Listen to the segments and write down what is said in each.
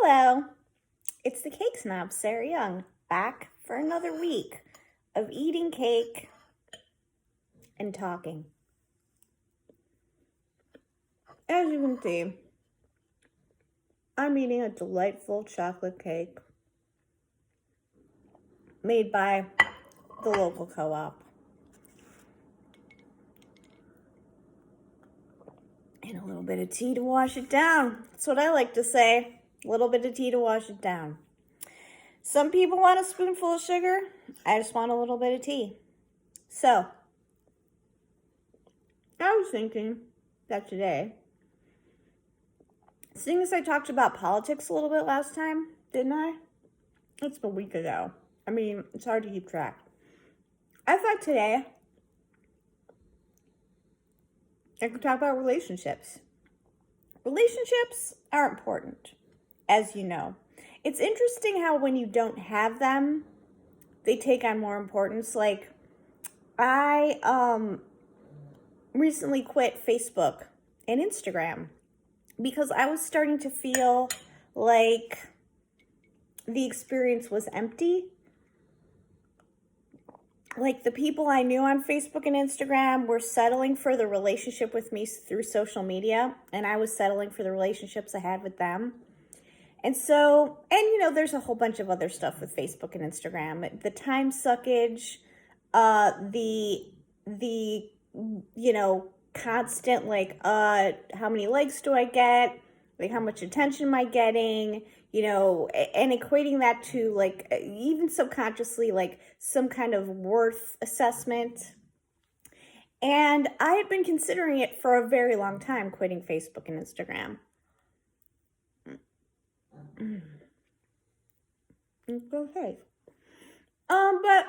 Hello, it's the Cake Snob, Sarah Young, back for another week of eating cake and talking. As you can see, I'm eating a delightful chocolate cake made by the local co-op. And a little bit of tea to wash it down. That's what I like to say. A little bit of tea to wash it down. Some people want a spoonful of sugar. I just want a little bit of tea. So, I was thinking that today, seeing as I talked about politics a little bit last time, didn't I? It's a week ago. I mean, it's hard to keep track. I thought today I could talk about relationships. Relationships are important, as you know. It's interesting how when you don't have them, they take on more importance. Like, I recently quit Facebook and Instagram because I was starting to feel like the experience was empty. Like, the people I knew on Facebook and Instagram were settling for the relationship with me through social media, and I was settling for the relationships I had with them. And so, there's a whole bunch of other stuff with Facebook and Instagram. The time suckage, the constant, like, how many likes do I get? Like, how much attention am I getting? And equating that to, like, even subconsciously, like, some kind of worth assessment. And I had been considering it for a very long time, quitting Facebook and Instagram. It's okay. But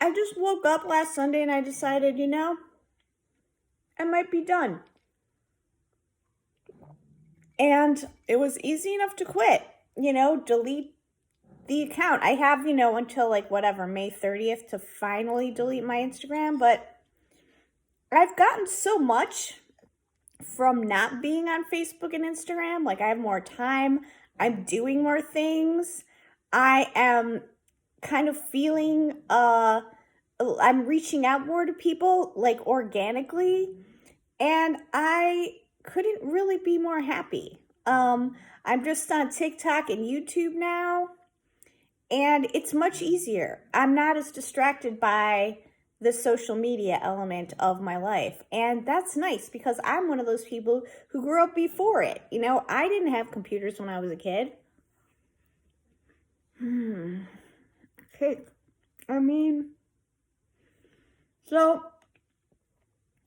I just woke up last Sunday and I decided, I might be done. And it was easy enough to quit, delete the account. I have, until May 30th to finally delete my Instagram. But I've gotten so much from not being on Facebook and Instagram. Like, I have more time. I'm doing more things. I am kind of feeling, I'm reaching out more to people, like, organically. And I couldn't really be more happy. I'm just on TikTok and YouTube now, and it's much easier. I'm not as distracted by the social media element of my life, and that's nice because I'm one of those people who grew up before it. I didn't have computers when I was a kid. Okay, so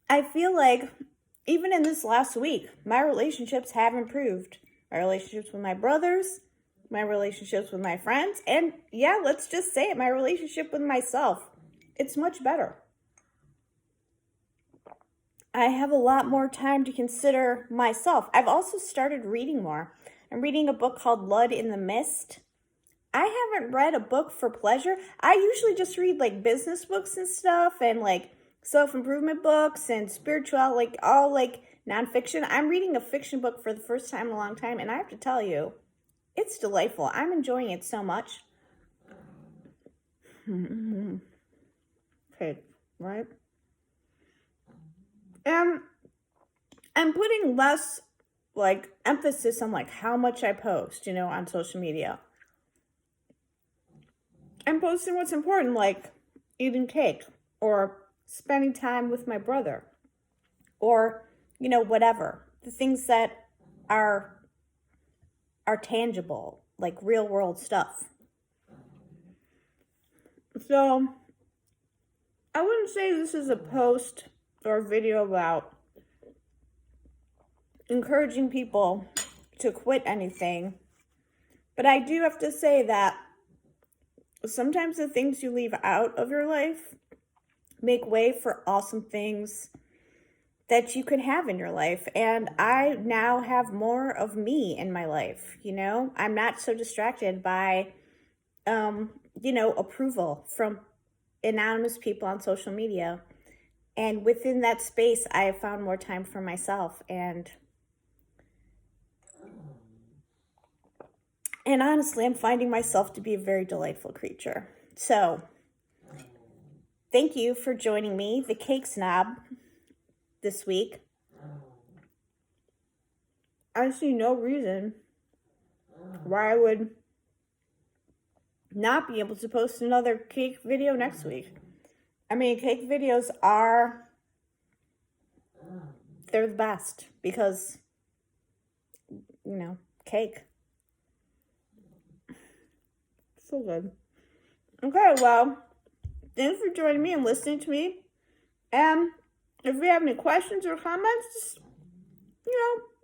I feel like even in this last week, my relationships have improved. My relationships with my brothers, my relationships with my friends, and yeah, let's just say it, my relationship with myself. It's much better. I have a lot more time to consider myself. I've also started reading more. I'm reading a book called Blood in the Mist. I haven't read a book for pleasure. I usually just read, like, business books and stuff, and, like, self-improvement books and spiritual, like, all, like, nonfiction. I'm reading a fiction book for the first time in a long time, and I have to tell you, it's delightful. I'm enjoying it so much. Okay, right? And I'm putting less, like, emphasis on, like, how much I post, on social media. I'm posting what's important, like eating cake or spending time with my brother or, whatever. The things that are tangible, like real world stuff. So I wouldn't say this is a post or a video about encouraging people to quit anything, but I do have to say that sometimes the things you leave out of your life make way for awesome things that you can have in your life. And I now have more of me in my life, I'm not so distracted by, approval from anonymous people on social media. And within that space, I have found more time for myself. And And honestly, I'm finding myself to be a very delightful creature. So, thank you for joining me, the Cake Snob, this week. I see no reason why I would not be able to post another cake video next week. I mean, cake videos they're the best because, cake. So good. Okay, well, thanks for joining me and listening to me. And if you have any questions or comments, just,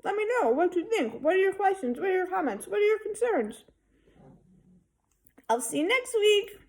let me know. What you think? What are your questions? What are your comments? What are your concerns? I'll see you next week.